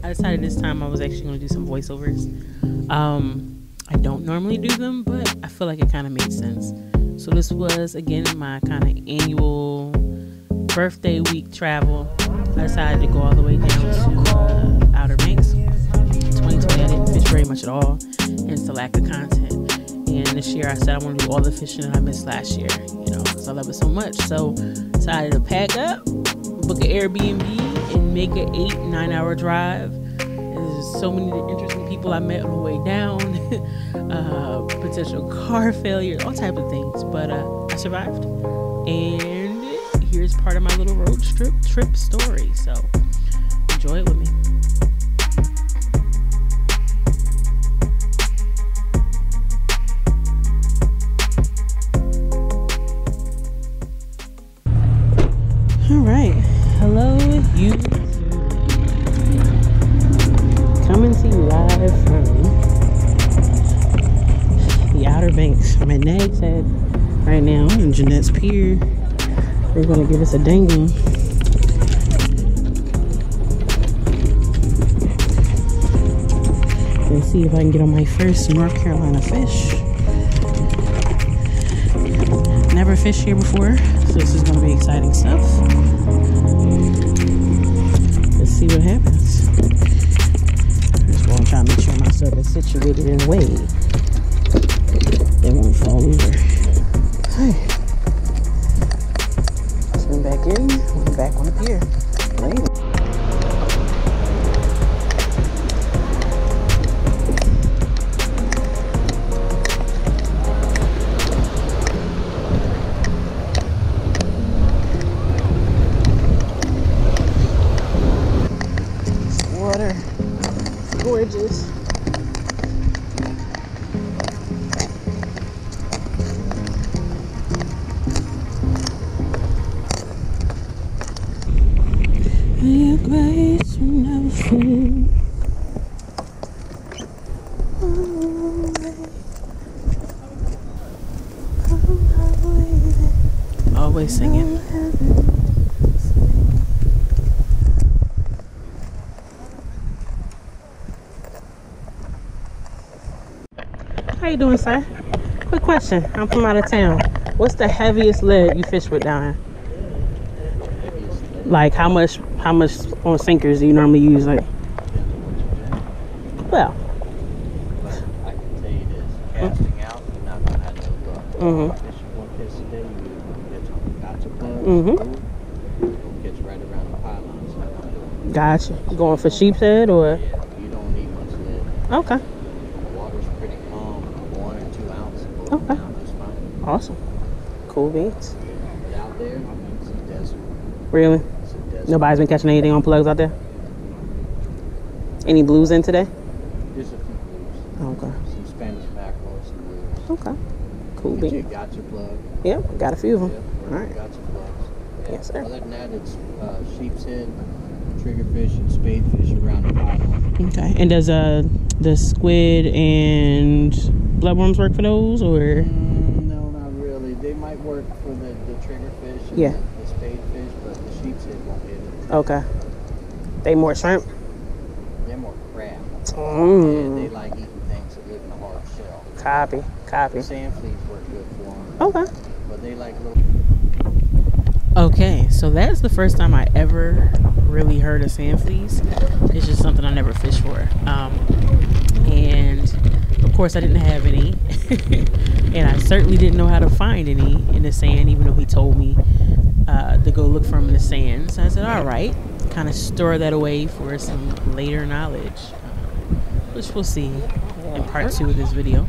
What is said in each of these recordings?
I decided this time I was actually going to do some voiceovers. I don't normally do them, but I feel like it kind of made sense. So this was, again, my kind of annual birthday week travel. I decided to go all the way down to Outer Banks. 2020, I didn't fish very much at all, and it's a lack of content. And this year I said I want to do all the fishing that I missed last year, you know, because I love it so much. So decided to pack up, book an Airbnb, and make an 8-9 hour drive. There's so many interesting people I met on the way down, potential car failure, all types of things. But I survived. And here's part of my little road trip story. So enjoy it with me. All right, hello YouTube. Coming to you live from the Outer Banks. I'm at Nag's Head right now in Jeanette's Pier. They're gonna give us a dinghy. And see if I can get on my first North Carolina fish. Never fished here before, so this is gonna be exciting stuff. Let's see what happens. Just gonna try to make sure my stuff is situated in a way they won't fall over. Hey. Swim back in, we're back on the pier. Later. Water, it's gorgeous. Your grace will never fail. Always singing. How you doing, sir? Quick question. I'm from out of town. What's the heaviest lead you fish with down here? Like how much on sinkers do you normally use? Like, well, I can tell you this: casting out, you're not gonna have no luck. Fishing one fish a day, you get some gotcha plugs. You'll catch right around the pylons. So I don't do it. Gotcha. Going for sheep's head or? Yeah, you don't need much lead. Okay. The water's pretty calm, 1 or 2 ounces. Okay. Just fine. Awesome. Cool beans. But out there, it's a desert. Really? It's a desert. Nobody's been catching anything on plugs out there? Any blues in today? There's a few blues. Okay. Some Spanish mackerel, some blues. Okay. Cool Get you beans. a gotcha plug. Yep, got a few of them. Yep, All right. gotcha plugs. Yeah. Yes, sir. Other than that, it's sheep's head, triggerfish, and spadefish around the pylon. Okay. And does the squid and bloodworms work for those, or? No, not really. They might work for the triggerfish and Yeah. the spadefish, but the sheep's head won't hit it. Okay. They more shrimp? They're more crab. Mm. They like eating things that live in a hard shell. Copy. The sand fleas work good for them. Okay. But they like little... Okay, so that's the first time I ever really heard of sand fleas. It's just something I never fished for. And of course I didn't have any. And I certainly didn't know how to find any in the sand, even though he told me to go look for them in the sand. So I said, all right, kind of store that away for some later knowledge, which we'll see in part 2 of this video.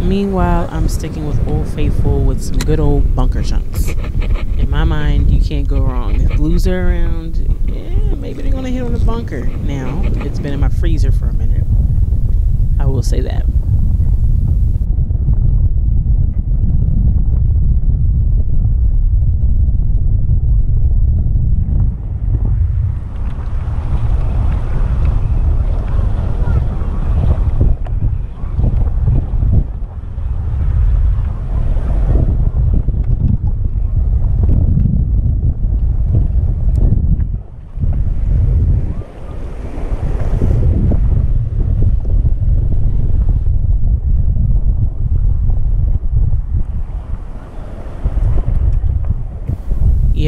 Meanwhile, I'm sticking with Old Faithful with some good old bunker chunks. In my mind, you can't go wrong. If blues are around, yeah, maybe they're gonna hit on the bunker. Now, it's been in my freezer for a minute. I will say that.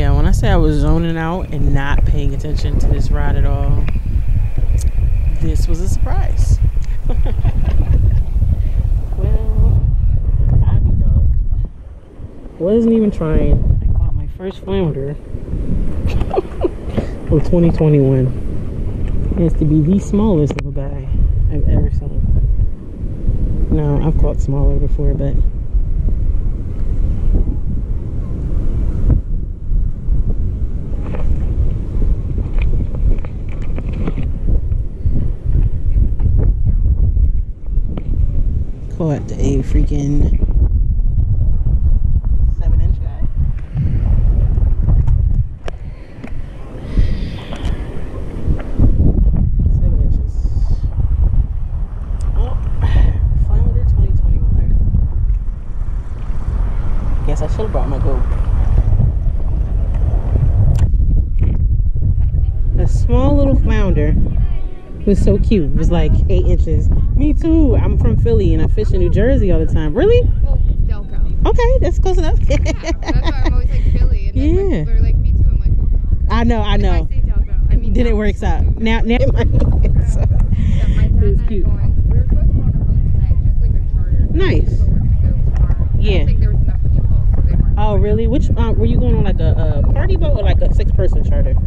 Yeah, when I say I was zoning out and not paying attention to this ride at all, this was a surprise. Well, I be dog. Wasn't even trying. I caught my first flounder of 2021. It has to be the smallest little guy I've ever seen. No, I've caught smaller before, but caught a freaking 7-inch guy. I should have brought my GoPro. A small little flounder. It was so cute. It was like 8 inches. Me too. I'm from Philly and I fish in New Jersey all the time. Really? Well, Delco. Okay, that's close enough. Yeah, that's why I'm always like Philly. And then Yeah. they're like, me too. I'm like, well, I know. if I say Delco, I mean Then it Delco. works out. Now it might. Yeah, my dad It was and I cute. we were supposed to go on a boat tonight, just like a charter. Nice. But we're gonna go tomorrow. I Yeah. don't think there was enough people, so they weren't. Oh, really? Which were you going on, like a party boat or like a 6-person charter? No,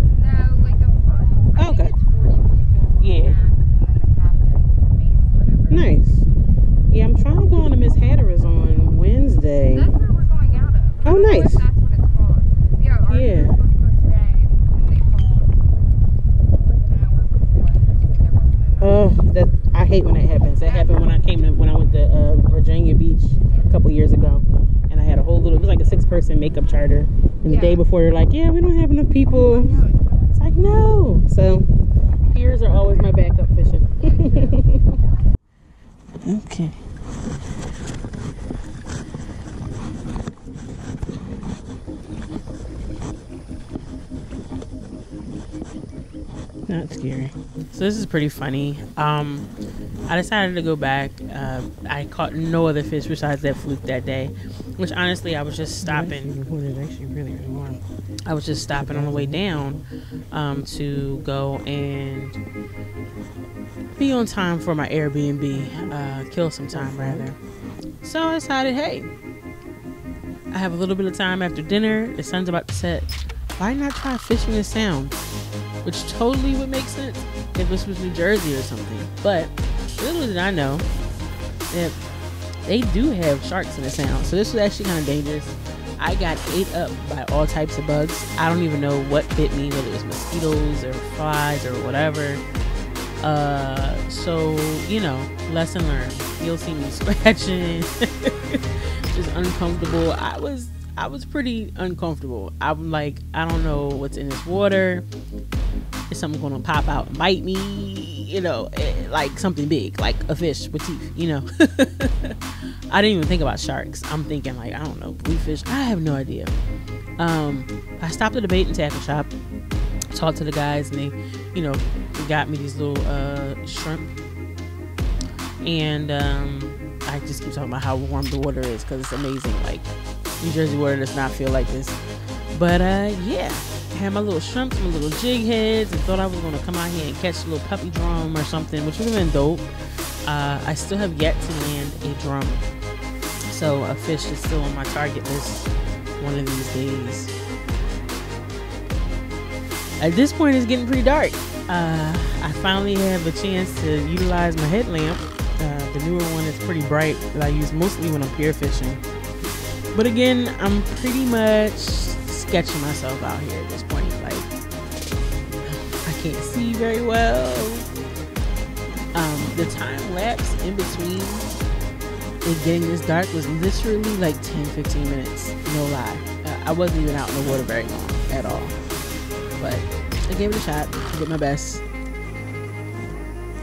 like a party. I Okay. think it's 40 people. Yeah. max, and then the captain, mates, whatever. Nice. Yeah, I'm trying to go on to Miss Hatteras on Wednesday. That's where we're going out of. I Oh, don't know if nice. that's what it's called. Yeah, ours Yeah. was supposed to go today, and they called like an hour before. Just like there wasn't enough. Oh, that I hate when that happens. That happened when I went to Virginia Beach a couple years ago, and I had a whole little. It was like a 6-person makeup charter, and the Yeah. day before they're like, "Yeah, we don't have enough people." No, It's like no. So piers are always my backup fishing. Okay. Not scary. So this is pretty funny. I decided to go back. I caught no other fish besides that fluke that day, which honestly I was just stopping. It's actually really warm. I was just stopping on the way down to go and be on time for my Airbnb, kill some time rather. So I decided, hey, I have a little bit of time after dinner. The sun's about to set. Why not try fishing the Sound? Which totally would make sense if this was New Jersey or something. But little did I know that they do have sharks in the Sound. So this was actually kind of dangerous. I got ate up by all types of bugs. I don't even know what bit me, whether it was mosquitoes or flies or whatever. So, you know, lesson learned. You'll see me scratching. Just uncomfortable. I was pretty uncomfortable. I'm like, I don't know what's in this water. Is something gonna pop out and bite me? You know, like something big, like a fish with teeth, you know. I didn't even think about sharks. I'm thinking like, I don't know, bluefish. I have no idea. I stopped at a bait and tackle shop, talked to the guys, and they, you know, got me these little shrimp. And I just keep talking about how warm the water is because it's amazing. Like, New Jersey water does not feel like this. But yeah, I had my little shrimps, my little jig heads, and thought I was gonna come out here and catch a little puppy drum or something, which would have been dope. I still have yet to land a drum, so a fish is still on my target list one of these days. At this point, it's getting pretty dark. I finally have a chance to utilize my headlamp. The newer one is pretty bright that I use mostly when I'm pier fishing. But again, I'm pretty much sketching myself out here at this point. Like, I can't see very well. The time lapse in between it getting this dark was literally like 10-15 minutes. No lie. I wasn't even out in the water very long at all. But I gave it a shot. I did my best.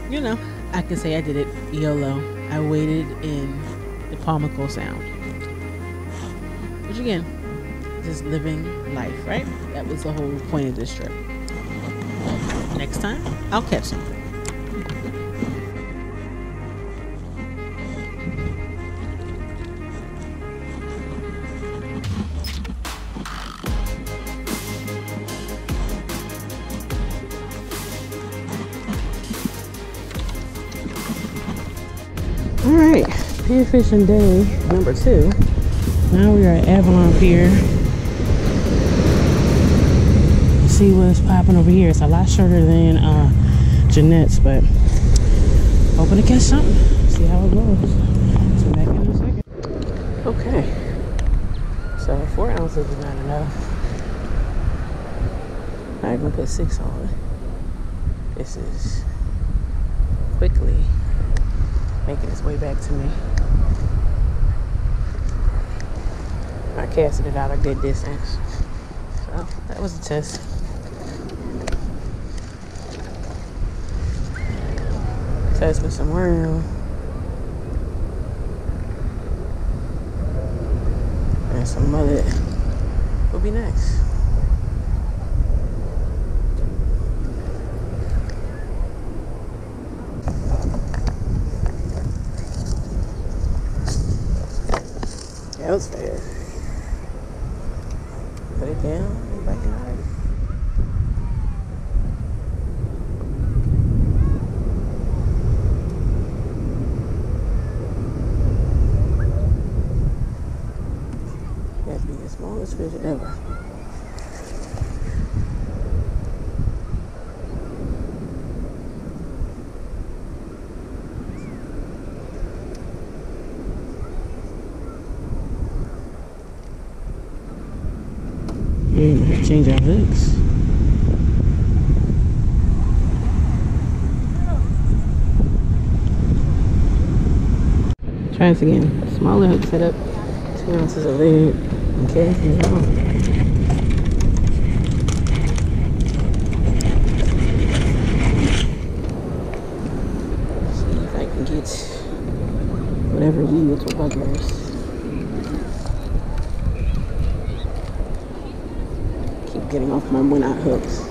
You know, I can say I did it. YOLO. I waited in the Palmico Sound. Which again, just living life, right? That was the whole point of this trip. Next time, I'll catch some. Alright, pier fishing day number 2. Now we are at Avalon Pier. Let's see what's popping over here. It's a lot shorter than Jeanette's, but hoping to catch something. See how it goes. So back in a second. Okay, so 4 ounces is not enough. I'm gonna put 6 on. This is quickly making its way back to me. I casted it out a good distance. So that was a test. Test with some worm. And some mullet will be next. That was fast. Put it down, back in already. That'd be the smallest fish ever. We're gonna have to change our hooks. Try this again. Smaller hook setup. 2 ounces of lead. Okay, here we go. See if I can get whatever little buggers. Getting off my one-out hooks.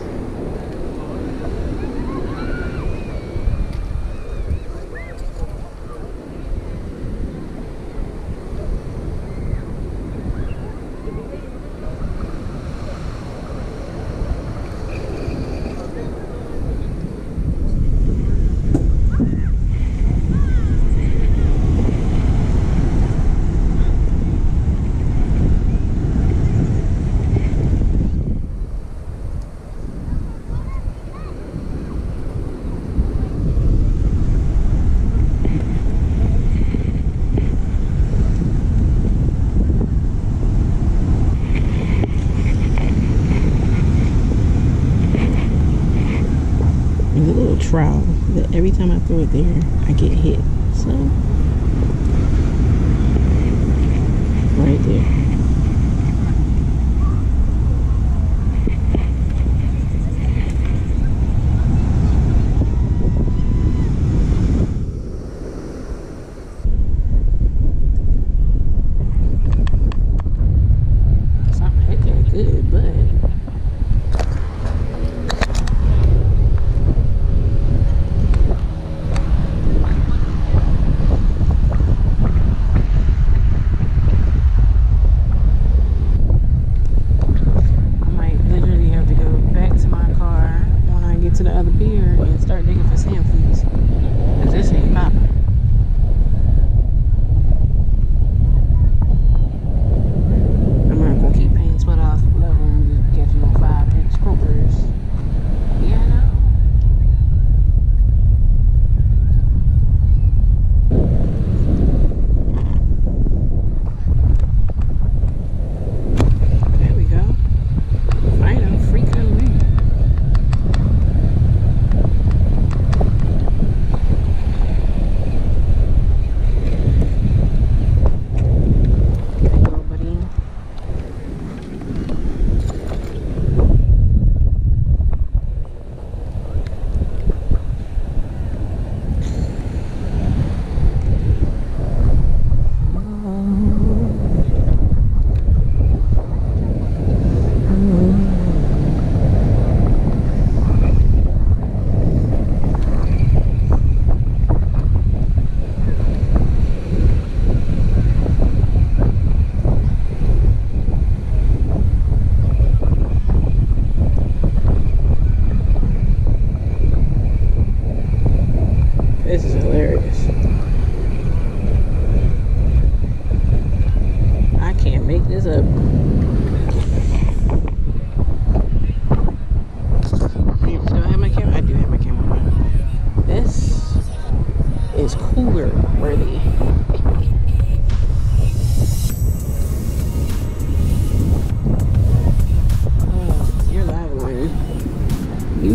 Trowel that every time I throw it there I get hit, so right there. Something hit there good, but to the other pier and start digging for sand fleas, because this ain't popping. I'm not gonna keep paying $12 for level and just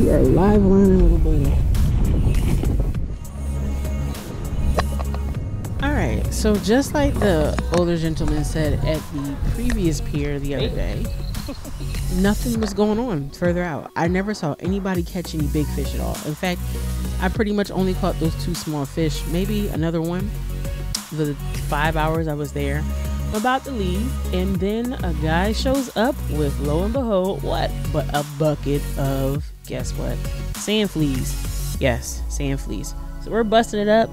We are live learning, little buddy. Alright, so just like the older gentleman said at the previous pier the other day, nothing was going on further out. I never saw anybody catch any big fish at all. In fact, I pretty much only caught those 2 small fish, maybe another one. The 5 hours I was there. I'm about to leave, and then a guy shows up with, lo and behold, what? But a bucket of, guess what? Sand fleas. Yes, sand fleas. So we're busting it up,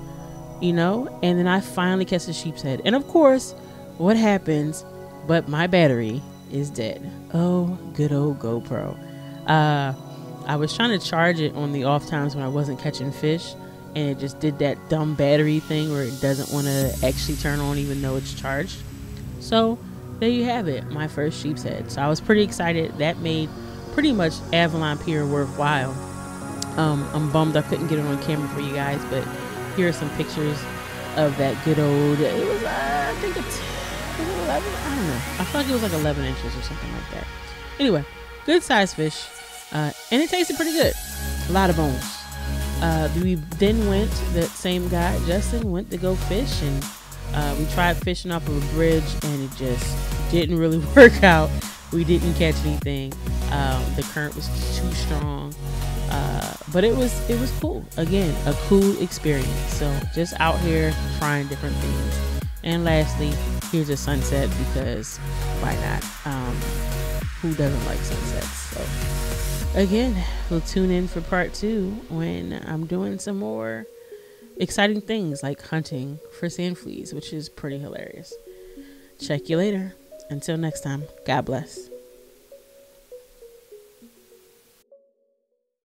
you know, and then I finally catch the sheep's head. And of course, what happens but my battery is dead. Oh, good old GoPro. I was trying to charge it on the off times when I wasn't catching fish, and it just did that dumb battery thing where it doesn't want to actually turn on even though it's charged. So there you have it, my first sheep's head. So I was pretty excited. That made pretty much Avalon Pier worthwhile. I'm bummed I couldn't get it on camera for you guys, but here are some pictures of that good old, it was I think it's 11, I don't know, I feel like it was like 11 inches or something like that. Anyway, good size fish, and it tasted pretty good. A lot of bones. We then went, that same guy Justin went to go fish, and we tried fishing off of a bridge, and it just didn't really work out. We didn't catch anything. The current was too strong, but it was cool. Again, a cool experience. So just out here trying different things. And lastly, here's a sunset, because why not? Who doesn't like sunsets? So again, we'll tune in for part 2 when I'm doing some more exciting things like hunting for sand fleas, which is pretty hilarious. Check you later. Until next time, God bless.